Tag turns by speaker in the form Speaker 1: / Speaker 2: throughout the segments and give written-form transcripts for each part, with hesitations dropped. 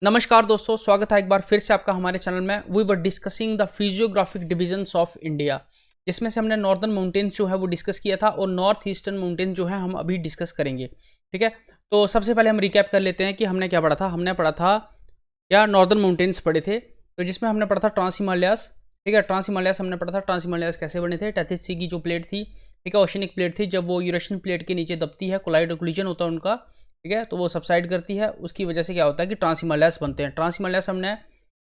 Speaker 1: नमस्कार दोस्तों, स्वागत है एक बार फिर से आपका हमारे चैनल में। We were discussing the physiographic divisions of India, जिसमें से हमने नॉर्दर्न माउंटेन्स जो है वो डिस्कस किया था और नॉर्थ ईस्टर्न माउंटेन जो है हम अभी डिस्कस करेंगे। ठीक है, तो सबसे पहले हम रिकैप कर लेते हैं कि हमने क्या पढ़ा था। हमने पढ़ा था या नॉर्दर्न माउंटेन्स पढ़े थे, तो जिसमें हमने पढ़ा था ट्रांस हिमालयास। ठीक है, ट्रांस हिमालयास हमने पढ़ा था। ट्रांस हिमालयास कैसे बने थे? टेथिस सी की जो प्लेट थी, ठीक है, ओशनिक प्लेट थी, जब वो यूरेशियन प्लेट के नीचे दबती है, कोलिजन होता है उनका, ठीक है, तो वो सबसाइड करती है। उसकी वजह से क्या होता है कि ट्रांस हिमालयास बनते हैं। ट्रांस हिमालयास हमने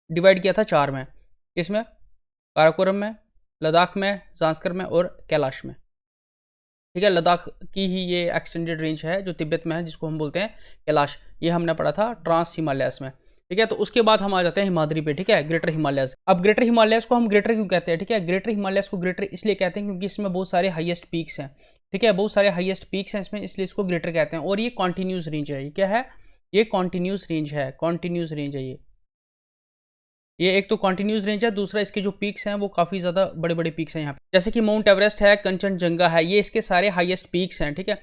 Speaker 1: डिवाइड किया था चार में, किसमें? काराकोरम में, लद्दाख में, जांस्कर में और कैलाश में। ठीक है, लद्दाख की ही ये एक्सटेंडेड रेंज है जो तिब्बत में है, जिसको हम बोलते हैं कैलाश। ये हमने पढ़ा था ट्रांस हिमालयास में। ठीक है, तो उसके बाद हम आ जाते हैं हिमाद्री पे। ठीक है, ग्रेटर हिमालयास। अब ग्रेटर हिमालयास को हम ग्रेटर क्यों कहते हैं? ठीक है, ग्रेटर हिमालयास को ग्रेटर इसलिए कहते हैं क्योंकि इसमें बहुत सारे हाईएस्ट पीक्स हैं। ठीक है, बहुत सारे हाईएस्ट पीक्स हैं इसमें, इसलिए इसको ग्रेटर कहते हैं। और ये कॉन्टिन्यूस रेंज है। ये क्या है? ये कॉन्टिन्यूस रेंज है। कॉन्टिन्यूस रेंज है ये एक तो कॉन्टिन्यूस रेंज है, दूसरा इसके जो पीक्स हैं वो काफ़ी ज़्यादा बड़े बड़े पीक्स हैं यहाँ पे, जैसे कि माउंट एवरेस्ट है, कंचनजंगा है, ये इसके सारे हाईएस्ट पीक्स हैं। ठीक है,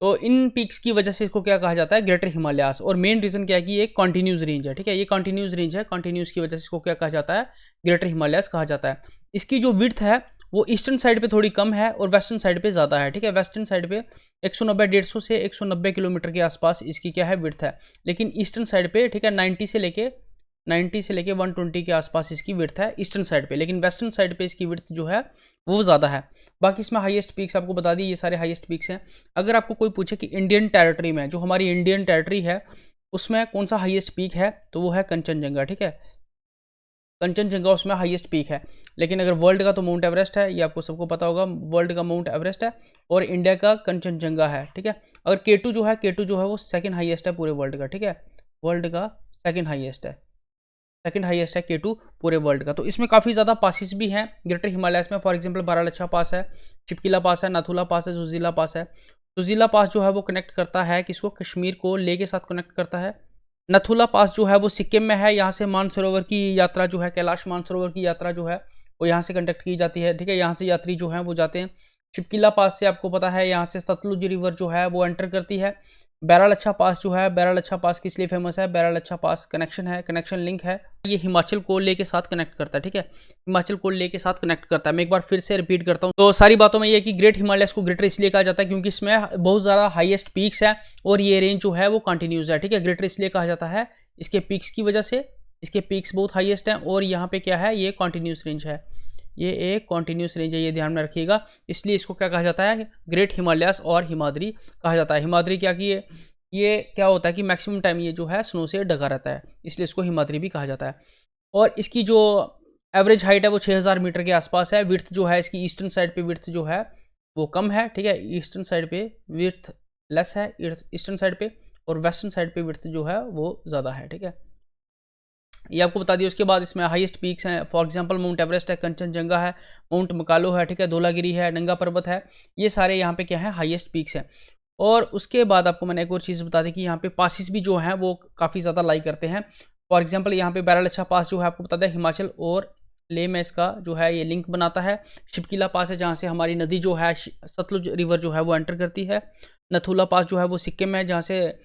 Speaker 1: तो इन पीक्स की वजह से इसको क्या कहा जाता है? ग्रेटर हिमालयास। और मेन रीजन क्या है कि ये कॉन्टिन्यूस रेंज है। ठीक है, ये कॉन्टिन्यूस रेंज है, कॉन्टिन्यूस की वजह से इसको क्या कहा जाता है? ग्रेटर हिमालयास कहा जाता है। इसकी जो विड्थ है वो ईस्टर्न साइड पे थोड़ी कम है और वेस्टर्न साइड पे ज़्यादा है। ठीक है, वेस्टर्न साइड पे 190-150 से 190 किलोमीटर के आसपास इसकी क्या है? विड्थ है। लेकिन ईस्टर्न साइड पे, ठीक है, 90 से लेके 120 के आसपास इसकी विड्थ है ईस्टर्न साइड पे। लेकिन वेस्टर्न साइड पे इसकी विड्थ जो है वो ज़्यादा है। बाकी इसमें हाईएस्ट पीक्स आपको बता दी, ये सारे हाईएस्ट पीक्स हैं। अगर आपको कोई पूछे कि इंडियन टेरिटरी में, जो हमारी इंडियन टेरिटरी है, उसमें कौन सा हाईएस्ट पीक है, तो वो है कंचनजंगा। ठीक है, कंचनजंगा उसमें हाईएस्ट पीक है। लेकिन अगर वर्ल्ड का तो माउंट एवरेस्ट है, ये आपको सबको पता होगा। वर्ल्ड का माउंट एवरेस्ट है और इंडिया का कंचनजंगा है। ठीक है, अगर केटू जो है वो सेकंड हाईएस्ट है पूरे वर्ल्ड का। ठीक है, वर्ल्ड का सेकंड हाईएस्ट है केटू पूरे वर्ल्ड का। तो इसमें काफ़ी ज़्यादा पासिस भी हैं ग्रेटर हिमालयास में। फॉर एग्जांपल बारालच्छा पास है, चिपकिला पास है, नाथुला पास है, जुजीला पास है। जुजीला पास जो है वो कनेक्ट करता है किसको? कश्मीर को लेह के साथ कनेक्ट करता है। नथुला पास जो है वो सिक्किम में है। यहाँ से मानसरोवर की यात्रा जो है, कैलाश मानसरोवर की यात्रा जो है वो यहाँ से कंडक्ट की जाती है। ठीक है, यहाँ से यात्री जो है वो जाते हैं। चिपकिला पास से आपको पता है यहाँ से सतलुज रिवर जो है वो एंटर करती है। बैरालच्छा पास जो है, बैरालच्छा पास किस लिए फेमस है? बैरालच्छा पास कनेक्शन है, कनेक्शन लिंक है। ये हिमाचल को लेह के साथ कनेक्ट करता है। ठीक है, हिमाचल को लेह के साथ कनेक्ट करता है। मैं एक बार फिर से रिपीट करता हूँ, तो सारी बातों में ये कि ग्रेट हिमालयस को ग्रेटर इसलिए कहा जाता है क्योंकि इसमें बहुत ज़्यादा हाईएस्ट पीक्स है और ये रेंज जो है वो कंटिन्यूस है। ठीक है, ग्रेटर इसलिए कहा जाता है इसके पीक्स की वजह से, इसके पीक्स बहुत हाईएस्ट हैं और यहाँ पे क्या है? ये कॉन्टिन्यूस रेंज है, ये एक कॉन्टिन्यूस रेंज है, ये ध्यान में रखिएगा। इसलिए इसको क्या कहा जाता है? ग्रेट हिमालयास और हिमाद्री कहा जाता है। हिमाद्री क्या की ये क्या होता है कि मैक्सिमम टाइम ये जो है स्नो से ढका रहता है, इसलिए इसको हिमाद्री भी कहा जाता है। और इसकी जो एवरेज हाइट है वो 6000 मीटर के आसपास है। विड्थ जो है इसकी ईस्टर्न साइड पे विड्थ जो है वो कम है। ठीक है, ईस्टर्न साइड पे विड्थ लेस है ईस्टर्न साइड पे, और वेस्टर्न साइड पे विड्थ जो है वो ज़्यादा है। ठीक है, ये आपको बता दिया। उसके बाद इसमें हाईएस्ट पीक्स हैं। फॉर एग्जांपल माउंट एवरेस्ट है, कंचनजंगा है, माउंट मकालो है, ठीक है, धौलागिरी है, नंगा पर्वत है। ये सारे यहाँ पे क्या है? हाईएस्ट पीक्स हैं। और उसके बाद आपको मैंने एक और चीज़ बता दी कि यहाँ पे पासिस भी जो हैं वो काफ़ी ज़्यादा लाई करते हैं। फॉर एग्जांपल यहाँ पे बैरालच्छा पास जो है आपको बता दें हिमाचल और लेह में इसका जो है ये लिंक बनाता है। शिपकिला पास है जहाँ से हमारी नदी जो है सतलुज रिवर जो है वो एंटर करती है। नथुला पास जो है वो सिक्किम में, जहाँ से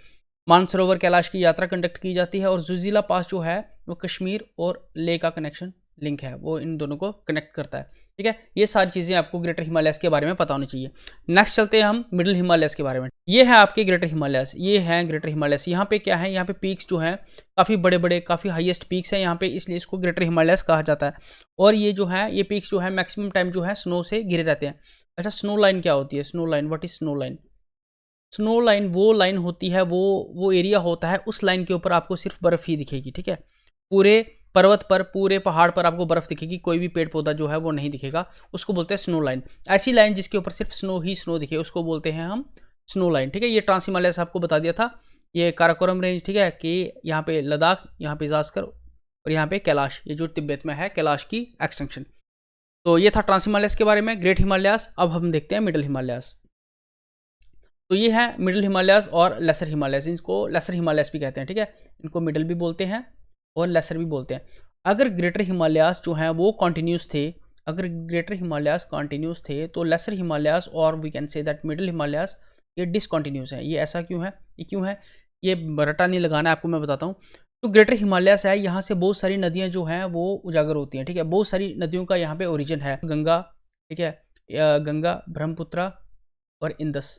Speaker 1: मानसरोवर कैलाश की यात्रा कंडक्ट की जाती है। और जुजीला पास जो है वो कश्मीर और लेह का कनेक्शन लिंक है, वो इन दोनों को कनेक्ट करता है। ठीक है, ये सारी चीज़ें आपको ग्रेटर हिमालयस के बारे में पता होनी चाहिए। नेक्स्ट चलते हैं हम मिडिल हिमालयस के बारे में। ये है आपके ग्रेटर हिमालयस, ये है ग्रेटर हिमालयस। यहाँ पे क्या है? यहाँ पे पीक्स जो हैं काफ़ी बड़े बड़े, काफ़ी हाईएस्ट पीक्स हैं यहाँ पे, इसलिए इसको ग्रेटर हिमालयस कहा जाता है। और ये जो है ये पीक्स जो है मैक्सिमम टाइम जो है स्नो से घिरे रहते हैं। अच्छा, स्नो लाइन क्या होती है? Snow line, what is snow line? Snow line वो लाइन होती है, वो एरिया होता है, उस लाइन के ऊपर आपको सिर्फ बर्फ़ ही दिखेगी। ठीक है, पूरे पर्वत पर, पूरे पहाड़ पर आपको बर्फ़ दिखेगी, कोई भी पेड़ पौधा जो है वो नहीं दिखेगा। उसको बोलते हैं स्नो लाइन। ऐसी लाइन जिसके ऊपर सिर्फ स्नो ही स्नो दिखे उसको बोलते हैं हम स्नो लाइन। ठीक है, ये ट्रांस हिमालयस आपको बता दिया था। ये काराकोरम रेंज, ठीक है, कि यहाँ पे लद्दाख, यहाँ पे जास्कर और यहाँ पे कैलाश, ये जो तिब्बत में है कैलाश की एक्सटेंशन। तो ये था ट्रांस हिमालयस के बारे में, ग्रेट हिमालयास। अब हम देखते हैं मिडिल हिमालयास। तो ये है मिडिल हिमालयास और लेसर हिमालयास। इनको लेसर हिमालयास भी कहते हैं। ठीक है, इनको मिडिल भी बोलते हैं और लेसर भी बोलते हैं। अगर ग्रेटर हिमालयास जो हैं वो कॉन्टिन्यूस थे, अगर ग्रेटर हिमालयास कॉन्टिन्यूस थे, तो लेसर हिमालयास और we can say that middle Himalayas ये डिसकॉन्टिन्यूस है। ये ऐसा क्यों है? ये क्यों है? ये रटा नहीं लगाना है आपको, मैं बताता हूँ। तो ग्रेटर हिमालयस है, यहाँ से बहुत सारी नदियाँ जो हैं वो उजागर होती हैं, ठीक है। बहुत सारी नदियों का यहाँ पे ओरिजिन है, गंगा, ठीक है, गंगा, ब्रह्मपुत्रा और इंदस,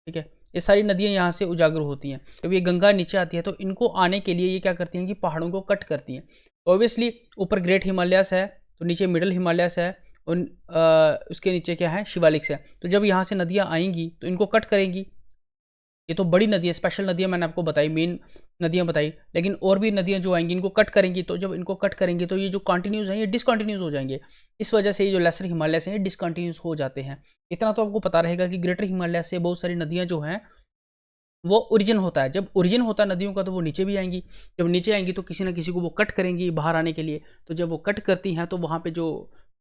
Speaker 1: ठीक है। ये सारी नदियाँ यहाँ से उजागर होती हैं। जब ये गंगा नीचे आती है तो इनको आने के लिए ये क्या करती हैं कि पहाड़ों को कट करती हैं। ऑब्वियसली ऊपर ग्रेट हिमालयस है, तो नीचे मिडल हिमालयस है, और उसके नीचे क्या है, शिवालिक्स है। तो जब यहाँ से नदियाँ आएंगी तो इनको कट करेंगी। ये तो बड़ी नदी है, स्पेशल नदियाँ मैंने आपको बताई, मेन नदियाँ बताई, लेकिन और भी नदियाँ जो आएंगी इनको कट करेंगी। तो जब इनको कट करेंगी तो ये जो कंटिन्यूस हैं ये डिसकंटिन्यूस हो जाएंगे। इस वजह से ये जो लेसर हिमालय से डिसकंटिन्यूस हो जाते हैं। इतना तो आपको पता रहेगा कि ग्रेटर हिमालय से बहुत सारी नदियाँ जो हैं वो ओरिजिन होता है। जब ओरिजिन होता है नदियों का तो वो नीचे भी आएंगी। जब नीचे आएंगी तो किसी ना किसी को वो कट करेंगी बाहर आने के लिए। तो जब वो कट करती हैं तो वहाँ पे जो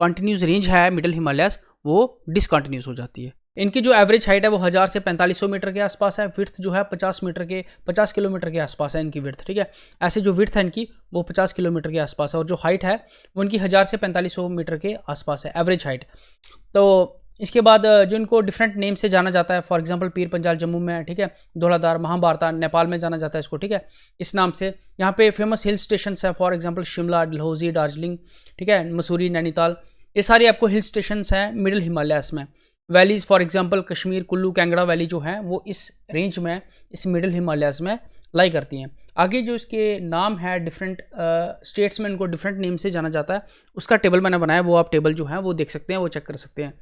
Speaker 1: कंटिन्यूस रेंज है मिडल हिमालयस वो डिसकंटिन्यूस हो जाती है। इनकी जो एवरेज हाइट है वो 1000 से 4500 मीटर के आसपास है। विड्थ जो है 50 किलोमीटर के आसपास है इनकी विड्थ, ठीक है। ऐसे जो विड्थ है इनकी वो 50 किलोमीटर के आसपास है, और जो हाइट है वो इनकी 1000 से 4500 मीटर के आसपास है एवरेज हाइट। तो इसके बाद जो इनको डिफरेंट नेम से जाना जाता है, फॉर एग्जांपल पीर पंजाल जम्मू में, ठीक है, धौलाधार, महाभारता नेपाल में जाना जाता है इसको, ठीक है, इस नाम से। यहाँ पे फेमस हिल स्टेशन है, फॉर एग्जांपल शिमला, डलहौजी, दार्जिलिंग, ठीक है, मसूरी, नैनीताल, ये सारे आपको हिल स्टेशन हैं मिडिल हिमालयस में। Valleys for example Kashmir, Kullu, Kangra valley जो है वो इस रेंज में, इस मिडिल हिमालयस में लाई करती हैं। आगे जो इसके नाम है डिफरेंट स्टेट्स में इनको डिफरेंट नेम से जाना जाता है, उसका टेबल मैंने बनाया, वो आप टेबल जो है वो देख सकते हैं, वो चेक कर सकते हैं।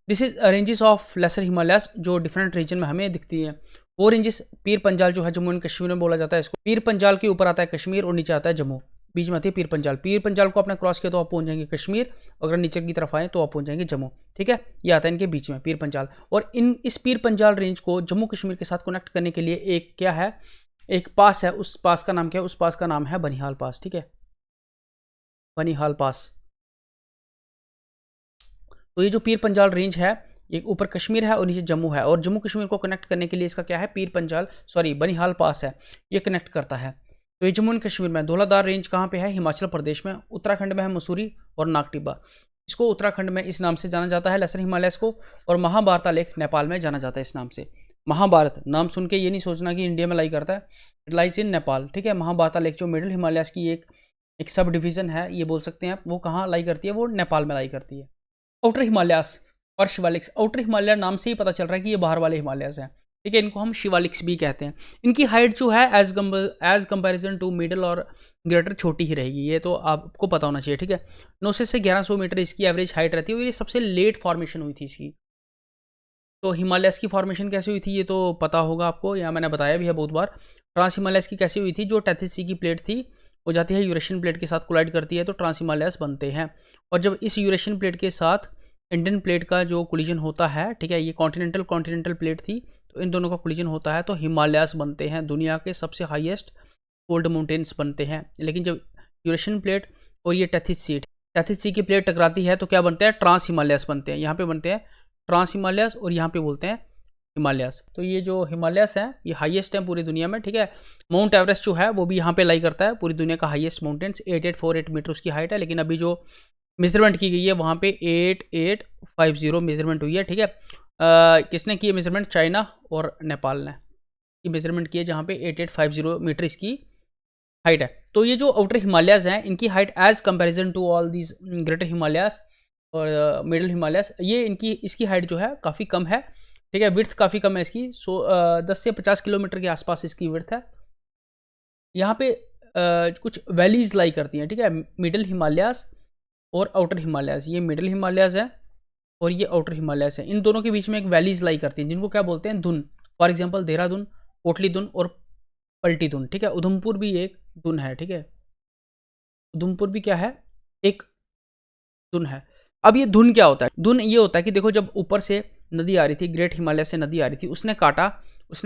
Speaker 1: This is ranges of lesser Himalayas जो डिफरेंट रीजन में हमें दिखती हैं। वो रेंजेस पीर पंजाल जो है जम्मू एंड कश्मीर में बोला जाता है इसको। पीर पंजाल के ऊपर आता है कश्मीर और नीचे आता है जम्मू, बीच में आती है पीर पंजाल। पीर पंजाल को आपने क्रॉस किया तो आप पहुंच जाएंगे कश्मीर, अगर नीचे की तरफ आए तो आप पहुंच जाएंगे जम्मू, ठीक है। ये आता है इनके बीच में पीर पंजाल। और इस पीर पंजाल रेंज को जम्मू कश्मीर के साथ कनेक्ट करने के लिए एक क्या है, एक पास है। उस पास का नाम क्या है? उस पास का नाम है बनिहाल पास, ठीक है, बनिहाल पास। तो ये जो पीर पंजाल रेंज है ये ऊपर कश्मीर है और नीचे जम्मू है, और जम्मू कश्मीर को कनेक्ट करने के लिए इसका क्या है, पीर पंजाल बनिहाल पास है, ये कनेक्ट करता है। तो ये जम्मू एंड कश्मीर में। धौलाधार रेंज कहाँ पे है? हिमाचल प्रदेश में। उत्तराखंड में है मसूरी और नागटिब्बा, इसको उत्तराखंड में इस नाम से जाना जाता है लेसर हिमालयस को। और महाभारता लेक नेपाल में जाना जाता है इस नाम से। महाभारत नाम सुन के ये नहीं सोचना कि इंडिया में लाई करता है, इट लाइज इन नेपाल, ठीक है। महाभारता लेक जो मिडिल हिमालयस की एक सब डिवीजन है, ये बोल सकते हैं आप, वो कहाँ लाई करती है? वो नेपाल में लाई करती है। आउटर हिमालयस और शिवालिक्स। आउटर हिमालय नाम से ही पता चल रहा है कि ये बाहर वाले हिमालयस हैं, ठीक है, इनको हम शिवालिक्स भी कहते हैं। इनकी हाइट जो है एज कंपैरिजन टू मिडल और ग्रेटर छोटी ही रहेगी, ये तो आपको पता होना चाहिए, ठीक है। 900 से 1100 मीटर इसकी एवरेज हाइट रहती है, और ये सबसे लेट फॉर्मेशन हुई थी इसकी। तो हिमालयस की फॉर्मेशन कैसे हुई थी ये तो पता होगा आपको, या मैंने बताया भी है बहुत बार। ट्रांस हिमालयस की कैसे हुई थी? जो टेथिस सी की प्लेट थी वो जाती है यूरेशियन प्लेट के साथ कोलाइड करती है तो ट्रांस हिमालयस बनते हैं। और जब इस यूरेशियन प्लेट के साथ इंडियन प्लेट का जो कोलिजन होता है, ठीक है, ये कॉन्टिनेंटल प्लेट थी, तो इन दोनों का कोलिजन होता है तो हिमालयस बनते हैं। दुनिया के सबसे हाईएस्ट कोल्ड माउंटेन्स बनते हैं। लेकिन जब यूरेशियन प्लेट और ये टेथिस सी की प्लेट टकराती है तो क्या बनते हैं? ट्रांस हिमालयस बनते हैं। यहाँ पे बनते हैं ट्रांस हिमालयस और यहाँ पे बोलते हैं हिमालयस। तो ये जो हिमालयस है ये हाईएस्ट है पूरी दुनिया में, ठीक है। माउंट एवरेस्ट जो है वो भी यहाँ पे लाई करता है, पूरी दुनिया का हाईएस्ट माउंटेन्स। 8848 मीटर उसकी हाइट है, लेकिन अभी जो मेजरमेंट की गई है वहाँ पे 8850 मेजरमेंट हुई है, ठीक है। किसने की है मेजरमेंट? चाइना और नेपाल ने ये मेजरमेंट की है, जहाँ पे 8850 मीटर इसकी हाइट है। तो ये जो आउटर हिमालयस हैं इनकी height as comparison to all these greater Himalayas और मिडिल हिमालयस, ये इसकी हाइट जो है काफ़ी कम है, ठीक है। विड्थ काफ़ी कम है इसकी, 10 से 50 किलोमीटर के आसपास इसकी विड्थ है। यहाँ पे कुछ वैलीज लाई करती हैं, ठीक है, मिडिल हिमालयस और आउटर हिमालयस। ये मिडिल हिमालयस है और ये आउटर हिमालयस है। इन दोनों के बीच में एक वैलीज लाई करती हैं जिनको क्या बोलते हैं? धुन। फॉर एग्जांपल देहरादून, कोटली धुन और पलटी धुन, ठीक है। उधमपुर भी एक धुन है, ठीक है, उधमपुर भी क्या है? एक धुन है। अब ये धुन क्या होता है? धुन ये होता है कि देखो जब ऊपर से नदी आ रही थी, ग्रेट हिमालय से नदी आ रही थी, उसने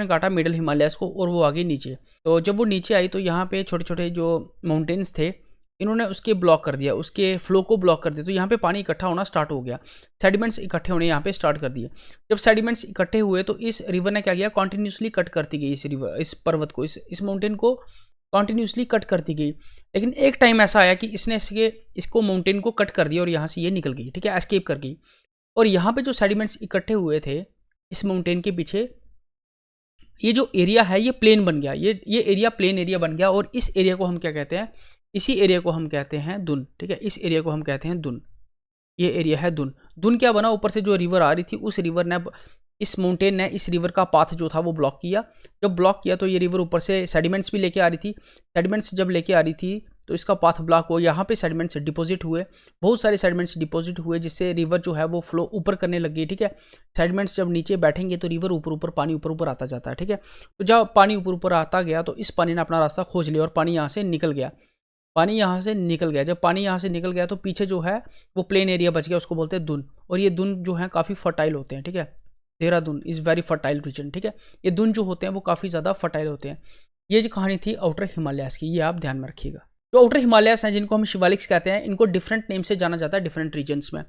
Speaker 1: काटा मिडिल हिमालयस को और वो आ गई नीचे। तो जब वो नीचे आई तो यहाँ पे छोटे छोटे जो माउंटेन्स थे इन्होंने उसके ब्लॉक कर दिया, उसके फ्लो को ब्लॉक कर दिया। तो यहाँ पे पानी इकट्ठा होना स्टार्ट हो गया, सेडिमेंट्स इकट्ठे होने यहाँ पे स्टार्ट कर दिए। जब सेडिमेंट्स इकट्ठे हुए तो इस रिवर ने क्या किया? कॉन्टिन्यूसली कट करती गई इस पर्वत को, इस माउंटेन को कॉन्टिन्यूसली कट करती गई। लेकिन एक टाइम ऐसा आया कि इसने इसको माउंटेन को कट कर दिया और यहाँ से ये निकल गई, ठीक है, एस्केप कर गई। और यहाँ पे जो सेडिमेंट्स इकट्ठे हुए थे इस माउंटेन के पीछे, ये जो एरिया है ये प्लेन बन गया, ये एरिया प्लेन एरिया बन गया, और इस एरिया को हम क्या कहते हैं, इसी एरिया को हम कहते हैं दुन, ठीक है, इस एरिया को हम कहते हैं दुन। ये एरिया है दुन। दुन क्या बना, ऊपर से जो रिवर आ रही थी उस रिवर ने, इस माउंटेन ने इस रिवर का पाथ जो था वो ब्लॉक किया। जब ब्लॉक किया तो ये रिवर ऊपर से सेडिमेंट्स भी लेके आ रही थी, सेडिमेंट्स जब लेके आ रही थी तो इसका पाथ ब्लॉक हो, यहाँ पे सेडिमेंट्स डिपॉजिट हुए, बहुत सारे सेडिमेंट्स डिपॉजिट हुए, जिससे रिवर जो है वो फ्लो ऊपर करने लग गई, ठीक है। सेडिमेंट्स जब नीचे बैठेंगे तो रिवर ऊपर ऊपर, पानी ऊपर ऊपर आता जाता है, ठीक है। तो जब पानी ऊपर ऊपर आता गया तो इस पानी ने अपना रास्ता खोज लिया और पानी यहाँ से निकल गया, पानी यहाँ से निकल गया। जब पानी यहाँ से निकल गया तो पीछे जो है वो प्लेन एरिया बच गया, उसको बोलते हैं दुन। और ये दुन जो है काफ़ी फर्टाइल होते हैं, ठीक है। Dehradun is very fertile reason, ठीक है। ये दुन जो होते हैं वो काफ़ी ज़्यादा फर्टाइल होते हैं। ये जो कहानी थी आउटर हिमालयाज़ की, ये आप ध्यान में रखिएगा। जो आउटर हिमालयाज़ हैं जिनको हम शिवालिक्स कहते हैं, इनको डिफरेंट नेम से जाना जाता है डिफरेंट रीजन्स में।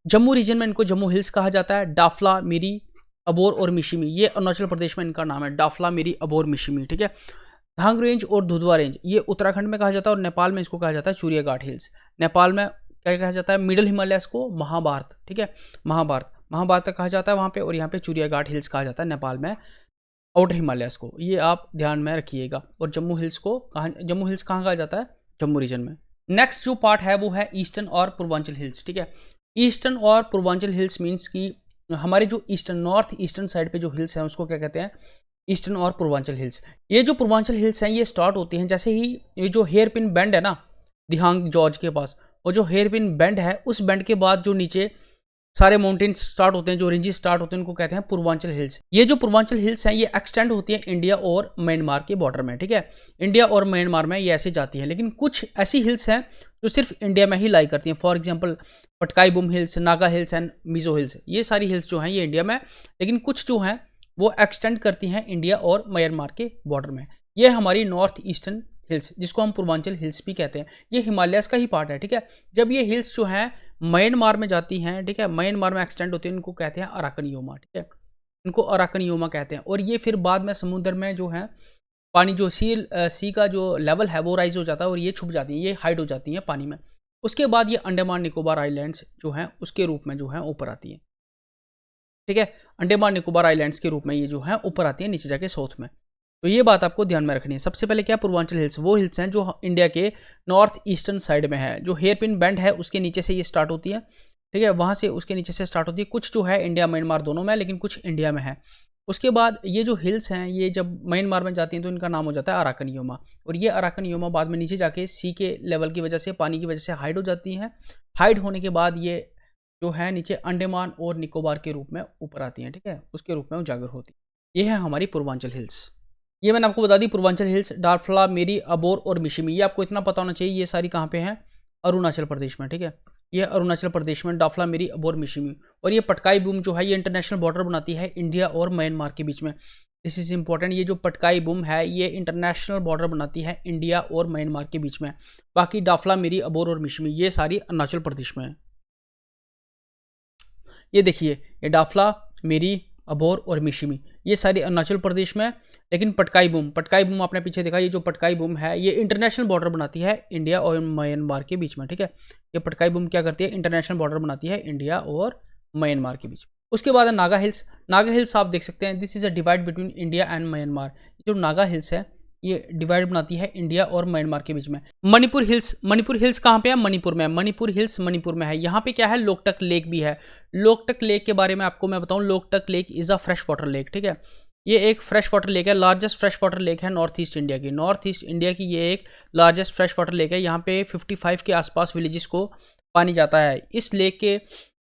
Speaker 1: जम्मू रीजन में इनको जम्मू हिल्स कहा जाता है, डाफला, मिरी, अबोर और मिशिमी, ये अरुणाचल प्रदेश में इनका नाम है, डाफला, मिरी, अबोर, मिशिमी, ठीक है। धांग रेंज और दुधवा रेंज ये उत्तराखंड में कहा जाता है, और नेपाल में इसको कहा जाता है चूरिया घाट हिल्स। नेपाल में क्या कहा जाता है, मिडिल हिमालयस को महाभारत, ठीक है, महाभारत कहा जाता है वहाँ पे, और यहाँ पे चूरिया घाट हिल्स कहा जाता है नेपाल में आउटर हिमालयस को, ये आप ध्यान में रखिएगा। और जम्मू हिल्स को जम्मू हिल्स कहाँ कहा जाता है, जम्मू रीजन में। नेक्स्ट जो पार्ट है वो है ईस्टर्न और पूर्वांचल हिल्स, ठीक है। ईस्टर्न और पूर्वांचल हिल्स मीन्स की हमारे जो ईस्टर्न नॉर्थ ईस्टर्न साइड पे जो हिल्स हैं उसको क्या कहते हैं, ईस्टर्न और पूर्वांचल हिल्स। ये जो पूर्वांचल हिल्स हैं ये स्टार्ट होती हैं जैसे ही ये जो हेयर पिन बेंड है ना दिहांग जॉर्ज के पास, वो जो हेयर पिन बेंड है उस बेंड के बाद जो नीचे सारे माउंटेन्स स्टार्ट होते हैं, जो रेंजेस स्टार्ट होते हैं, उनको कहते हैं पूर्वांचल हिल्स। ये जो पूर्वांचल हिल्स हैं ये एक्सटेंड होती हैं इंडिया और म्यांमार के बॉर्डर में, ठीक है। इंडिया और म्यांमार में ये ऐसे जाती हैं, लेकिन कुछ ऐसी हिल्स हैं जो सिर्फ इंडिया में ही लाई करती हैं। For example Patkai Bum hills, Naga hills and Mizo hills, ये सारी हिल्स जो हैं ये इंडिया में, लेकिन कुछ जो हैं वो एक्सटेंड करती हैं इंडिया और म्यांमार के बॉर्डर में। ये हमारी नॉर्थ ईस्टर्न हिल्स जिसको हम पूर्वांचल हिल्स भी कहते हैं, ये हिमालयस का ही पार्ट है, ठीक है। जब ये हिल्स जो हैं म्यांमार में जाती हैं, ठीक है, म्यांमार में एक्सटेंड होती हैं, इनको कहते हैं अराकनियोमा, ठीक है, इनको अराकनियोमा कहते हैं। और ये फिर बाद में समुद्र में जो है पानी जो सी का जो लेवल है वो राइज हो जाता है और ये छुप जाती हैं, ये हाइड हो जाती हैं पानी में। उसके बाद ये अंडमान निकोबार आइलैंड्स जो हैं उसके रूप में जो है ऊपर आती हैं, ठीक है। अंडमान निकोबार आइलैंड्स के रूप में ये जो है ऊपर आती है नीचे जाके साउथ में। तो ये बात आपको ध्यान में रखनी है। सबसे पहले क्या, पूर्वांचल हिल्स वो हिल्स हैं जो इंडिया के नॉर्थ ईस्टर्न साइड में है, जो हेयर पिन बेंड है उसके नीचे से ये स्टार्ट होती है, ठीक है, वहाँ से उसके नीचे से स्टार्ट होती है। कुछ जो है इंडिया म्यांमार दोनों में, लेकिन कुछ इंडिया में है। उसके बाद ये जो हिल्स हैं ये जब म्यांमार में जाती हैं तो इनका नाम हो जाता है अराकनियोमा, और ये अराकनियोमा बाद में नीचे जाके सी के लेवल की वजह से, पानी की वजह से हाइड हो जाती हैं। हाइड होने के बाद ये जो है नीचे अंडमान और निकोबार के रूप में ऊपर आती हैं, ठीक है, उसके रूप में उजागर होती है। ये है हमारी पूर्वांचल हिल्स। ये मैंने आपको बता दी पूर्वांचल हिल्स, डारफला, मेरी, अबोर और मिशिमी, ये आपको इतना पता होना चाहिए। ये सारी कहाँ पे हैं, अरुणाचल प्रदेश में, ठीक है। ये अरुणाचल प्रदेश में डाफला, मेरी, अबोर, मिशिमी। और ये पटकाई बूम जो है ये इंटरनेशनल बॉर्डर बनाती है इंडिया और म्यांमार के बीच में। दिस इज इंपॉर्टेंट, ये जो पटकाई बूम है ये इंटरनेशनल बॉर्डर बनाती है इंडिया और म्यांमार के बीच में। बाकी डाफला, मेरी, अबोर और मिशिमी ये सारी अरुणाचल प्रदेश में है। ये देखिए, ये डाफला, मेरी, अबोर और मिशिमी ये सारी अरुणाचल प्रदेश में। लेकिन पटकाई बूम आपने पीछे देखा, ये जो पटकाई बूम है ये इंटरनेशनल बॉर्डर बनाती है इंडिया और म्यांमार के बीच में, ठीक है। ये पटकाई बूम क्या करती है, इंटरनेशनल बॉर्डर बनाती है इंडिया और म्यांमार के बीच में। उसके बाद है नागा हिल्स। नागा हिल्स आप देख सकते हैं, this is a divide between India and Myanmar. जो नागा हिल्स है ये डिवाइड बनाती है इंडिया और म्यांमार के बीच में। मणिपुर हिल्स कहाँ पे है, मणिपुर में। मणिपुर हिल्स मणिपुर में है। यहाँ पे क्या है, लोकटक लेक भी है। लोकटक लेक के बारे में आपको मैं बताऊँ, Loktak lake is a fresh water lake, ठीक है। ये एक फ्रेश वाटर लेक है, लार्जेस्ट फ्रेश वाटर लेक है नॉर्थ ईस्ट इंडिया की। नॉर्थ ईस्ट इंडिया की ये एक लार्जेस्ट फ्रेश वाटर लेक है। यहाँ पे 55 के आसपास विलेजेस को पानी जाता है। इस लेक के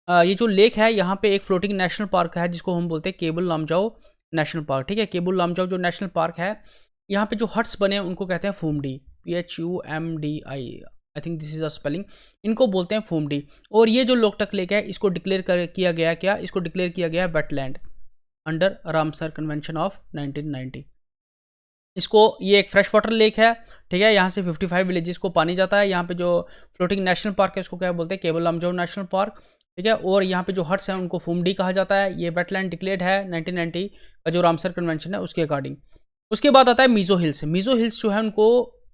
Speaker 1: ये जो लेक है यहाँ पे एक फ्लोटिंग नेशनल पार्क है जिसको हम बोलते हैं केबुल लामजाओ नेशनल पार्क, ठीक है। केबुल लामजाओ जो नेशनल पार्क है, यहाँ पे जो हट्स बने हैं उनको कहते हैं फूमडी, PHUMDI, I think this is a spelling, इनको बोलते हैं फूमडी। और ये जो लोकटक लेक है इसको डिक्लेयर किया गया क्या, इसको डिक्लेयर किया गया wetland under Ramsar convention of 1990। इसको, ये एक फ्रेश वाटर लेक है, ठीक है। यहाँ से 55 विलेजेस को पानी जाता है। यहाँ पे जो फ्लोटिंग नेशनल पार्क है उसको क्या बोलते हैं, केबुल लामजाओ नेशनल पार्क, ठीक है। और यहाँ पे जो हट्स हैं उनको फूमडी कहा जाता है। ये वेटलैंड डिक्लेयर्ड है 1990 का जो रामसर कन्वेंशन है उसके अकॉर्डिंग। उसके बाद आता है मिजो हिल्स। मिजो हिल्स जो है उनको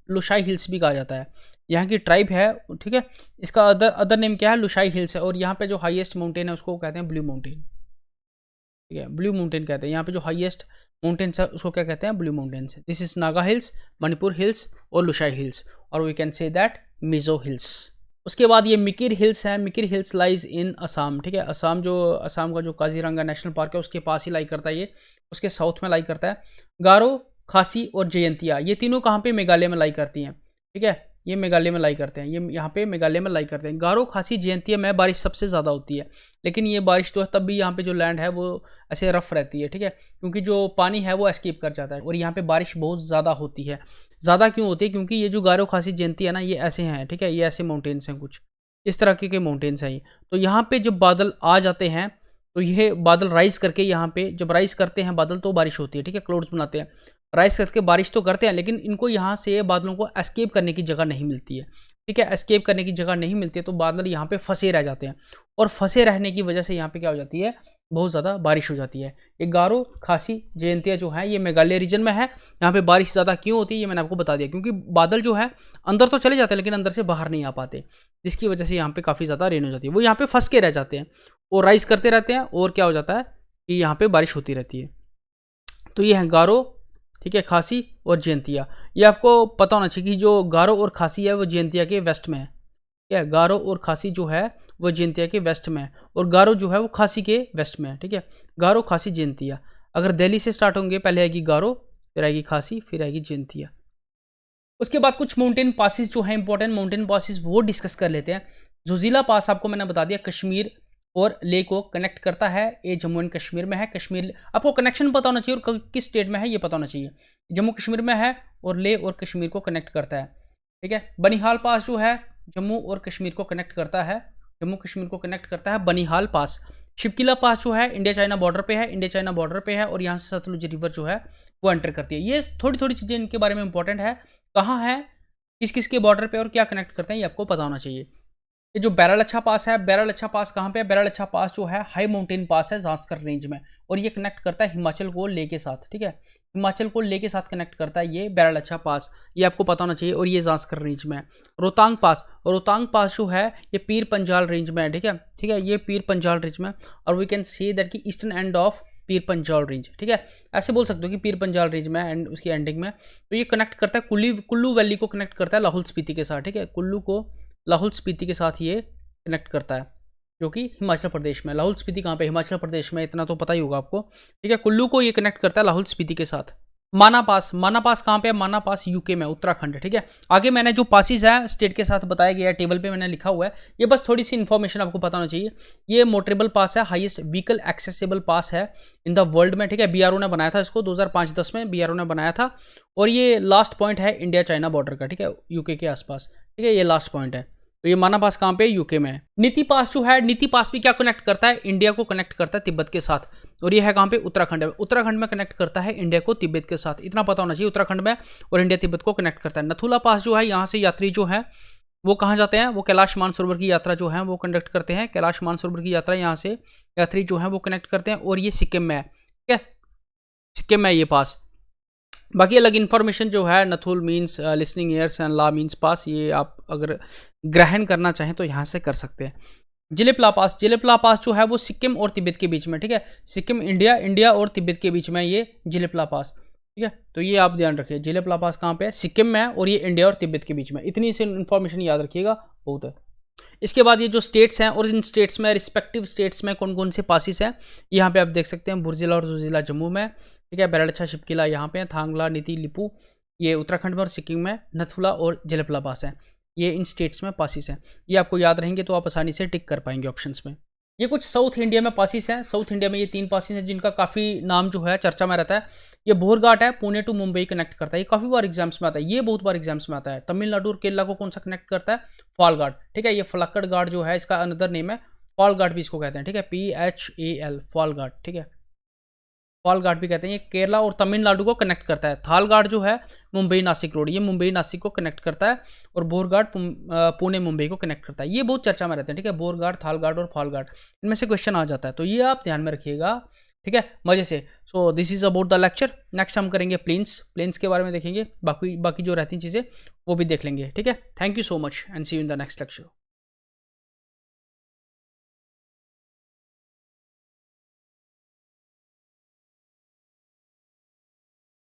Speaker 1: लुशाई हिल्स भी कहा जाता है। यहाँ की ट्राइब है, ठीक है। इसका अदर नेम क्या है, लुशाई हिल्स है। और यहाँ पे जो हाईएस्ट माउंटेन है उसको कहते हैं ब्लू माउंटेन। ठीक है, ब्लू माउंटेन कहते हैं। यहाँ पे जो हाईएस्ट माउंटेन्स है उसको क्या कहते हैं, ब्लू माउंटेन्स है। This is Naga Hills, Manipur Hills और लुशाई हिल्स, और we can say that Mizo Hills. उसके बाद ये मिकिर हिल्स है। Mikir Hills lies in Assam, ठीक है। असम का जो काजीरंगा नेशनल पार्क है उसके पास ही लाई करता है, ये उसके साउथ में लाई करता है। गारो, खासी और जयंतिया, ये तीनों कहाँ पे, मेघालय में लाई करती हैं, ठीक है। ये मेघालय में लाई करते हैं, ये यहाँ पे मेघालय में लाई करते हैं। गारो, खासी, जयंतिया में बारिश सबसे ज़्यादा होती है, लेकिन ये बारिश तो तब भी यहाँ पे जो लैंड है वो ऐसे रफ रहती है, ठीक है, क्योंकि जो पानी है वो एस्केप कर जाता है, और यहाँ पे बारिश बहुत ज़्यादा होती है। ज़्यादा क्यों होती है, क्योंकि ये जो गारो, खासी, जयंतिया ना, ये ऐसे हैं, ठीक है, ये ऐसे माउंटेन्स हैं, कुछ इस तरह के माउंटेन्स हैं ये। तो यहाँ पे जब बादल आ जाते हैं तो ये बादल राइज करके, यहाँ पे जब राइज करते हैं बादल तो बारिश होती है, ठीक है, क्लाउड्स बनाते हैं, राइज करके बारिश तो करते हैं, लेकिन इनको यहाँ से बादलों को एस्केप करने की जगह नहीं मिलती है, ठीक है। एस्केप करने की जगह नहीं मिलती है तो बादल यहाँ पे फंसे रह जाते हैं, और फंसे रहने की वजह से यहाँ पे क्या हो जाती है, बहुत ज़्यादा बारिश हो जाती है। ये गारो, खासी, जयंतिया जो है ये मेघालय रीजन में है। यहाँ पे बारिश ज़्यादा क्यों होती है ये मैंने आपको बता दिया, क्योंकि बादल जो है अंदर तो चले जाते हैं लेकिन अंदर से बाहर नहीं आ पाते, जिसकी वजह से यहाँ पे काफ़ी ज़्यादा रेन हो जाती है। वो यहाँ पे फंस के रह जाते हैं और राइज करते रहते हैं, और क्या हो जाता है कि यहाँ पे बारिश होती रहती है। तो ये है गारो, ठीक है, खासी और जयंतिया। ये आपको पता होना चाहिए कि जो गारो और खासी है वो जयंतिया के वेस्ट में है, ठीक है। गारो और खासी जो है वो जयंतिया के वेस्ट में है, और गारो जो है वो खासी के वेस्ट में है, ठीक है। गारो, खासी, जयंतिया। अगर दिल्ली से स्टार्ट होंगे, पहले आएगी गारो, फिर आएगी खासी, फिर आएगी जयंतिया। उसके बाद कुछ माउंटेन पासिस जो है इंपॉर्टेंट माउंटेन पासिस वो डिस्कस कर लेते हैं। जोजिला पास आपको मैंने बता दिया कश्मीर और लेह को कनेक्ट करता है, ये जम्मू एंड कश्मीर में है। कश्मीर आपको कनेक्शन पता होना चाहिए और किस स्टेट में है ये पता होना चाहिए। जम्मू कश्मीर में है और लेह और कश्मीर को कनेक्ट करता है, ठीक है। बनिहाल पास जो है जम्मू और कश्मीर को कनेक्ट करता है, जम्मू कश्मीर को कनेक्ट करता है बनिहाल पास। शिपकिला पास जो है इंडिया चाइना बॉर्डर पे है, इंडिया चाइना बॉर्डर पे है, और यहाँ से सतलुज रिवर जो है वो एंटर करती है। ये थोड़ी थोड़ी चीज़ें इनके बारे में इंपॉर्टेंट है, कहाँ है, किस किस के बॉर्डर पे और क्या कनेक्ट करते हैं ये आपको पता होना चाहिए। ये जो बैरल-अच्छा पास है, बैरल-अच्छा पास कहाँ पे है, बैरल-अच्छा पास जो है हाई माउंटेन पास है ज़ास्कर रेंज में, और ये कनेक्ट करता है हिमाचल को लेह के साथ, ठीक है। हिमाचल को लेह के साथ कनेक्ट करता है ये बैरल-अच्छा पास, ये आपको पता होना चाहिए, और ये ज़ास्कर रेंज में है। रोहतांग पास जो है ये पीर पंजाल रेंज में है, ठीक है, ये पीर पंजाल रेंज में, और वी कैन सी दैट की eastern end of Pir Panjal range, ठीक है, ऐसे बोल सकते हो कि पीर पंजाल रेंज में एंड उसकी एंडिंग में। तो ये कनेक्ट करता है कुल्लू वैली को कनेक्ट करता है लाहौल स्पीति के साथ, ठीक है। कुल्लू को लाहौल स्पीति के साथ ये कनेक्ट करता है, जो कि हिमाचल प्रदेश में। लाहौल स्पीति कहाँ पे, हिमाचल प्रदेश में, इतना तो पता ही होगा आपको, ठीक है। कुल्लू को ये कनेक्ट करता है लाहौल स्पीति के साथ। माना पास कहाँ पे है, माना पास यूके में, उत्तराखंड, ठीक है। आगे मैंने जो पासिस है स्टेट के साथ बताया गया है, टेबल पे मैंने लिखा हुआ है, ये बस थोड़ी सी इन्फॉर्मेशन आपको पता होना चाहिए। ये मोटरेबल पास है, हाईएस्ट व्हीकल एक्सेसिबल पास है इन द वर्ल्ड में, ठीक है। बीआरओ ने बनाया था इसको 2005-10 में, बीआरओ ने बनाया था, और ये लास्ट पॉइंट है इंडिया चाइना बॉर्डर का, ठीक है, यूके के आसपास, ठीक है, ये लास्ट पॉइंट है। तो ये माना पास कहाँ पे, यूके में है। नीति पास जो है, नीति पास भी क्या कनेक्ट करता है, इंडिया को कनेक्ट करता है तिब्बत के साथ, और ये है कहाँ पे, उत्तराखंड है। उत्तराखंड में कनेक्ट करता है इंडिया को तिब्बत के साथ, इतना पता होना चाहिए, उत्तराखंड में, और इंडिया तिब्बत को कनेक्ट करता है। नथुला पास जो है, यहाँ से यात्री जो है वो कहाँ जाते हैं, वो कैलाश मानसरोवर की यात्रा जो है वो कंडक्ट करते हैं। कैलाश मानसरोवर की यात्रा यहाँ से यात्री जो है वो कनेक्ट करते हैं, और ये सिक्किम में है, ठीक है, सिक्किम में ये पास। बाकी अलग इन्फॉर्मेशन जो है, Nathula means listening ears and La means pass, ये आप अगर ग्रहण करना चाहें तो यहाँ से कर सकते हैं। जिलेपला पास जो है वो सिक्किम और तिब्बत के बीच में, ठीक है, सिक्किम इंडिया और तिब्बत के बीच में ये जिलेपला पास, ठीक है। तो ये आप ध्यान रखिए, जिलेपला पास कहाँ पे है, सिक्किम में है, और ये इंडिया और तिब्बत के बीच में, इतनी सी इन्फॉर्मेशन याद रखिएगा, बहुत है। इसके बाद ये जो स्टेट्स हैं, और इन स्टेट्स में रिस्पेक्टिव स्टेट्स में कौन कौन से पासिस हैं यहाँ पे आप देख सकते हैं। बुर्जिला और जोजिला जम्मू में, ठीक है, बैरल-अच्छा शिपकिला यहाँ पे है, थांगला, नीति, लिपू ये उत्तराखंड में और सिक्किम में, नथुला और जिलेपला पास है, ये इन स्टेट्स में पासिस हैं। ये आपको याद रहेंगे तो आप आसानी से टिक कर पाएंगे ऑप्शंस में। ये कुछ साउथ इंडिया में पासिस हैं। साउथ इंडिया में ये 3 पासिस हैं जिनका काफ़ी नाम जो है चर्चा में रहता है। ये बोरघाट है, पुणे टू मुंबई कनेक्ट करता है, ये काफ़ी बार एग्जाम्स में आता है, ये बहुत बार एग्जाम्स में आता है। तमिलनाडु और केरला को कौन सा कनेक्ट करता है, फॉल घाट, ठीक है। ये फलक्कड़ घाट जो है इसका अनदर नेम है, फॉल घाट भी इसको कहते हैं, ठीक है, PHAL, फॉल घाट, ठीक है, फॉल घाट भी कहते हैं। ये केरला और तमिलनाडु को कनेक्ट करता है। थाल घाट जो है मुंबई नासिक रोड, ये मुंबई नासिक को कनेक्ट करता है, और बोरघाट पुणे मुंबई को कनेक्ट करता है। ये बहुत चर्चा में रहते हैं, ठीक है, बोरघाट, थाल घाट और फॉल घाट, इनमें से क्वेश्चन आ जाता है, तो ये आप ध्यान में रखिएगा, ठीक है, मजे से। So this is about the lecture. Next हम करेंगे प्लेन्स के बारे में देखेंगे, बाकी जो रहती चीज़ें वो भी देख लेंगे, ठीक है। Thank you so much and see you in the next lecture.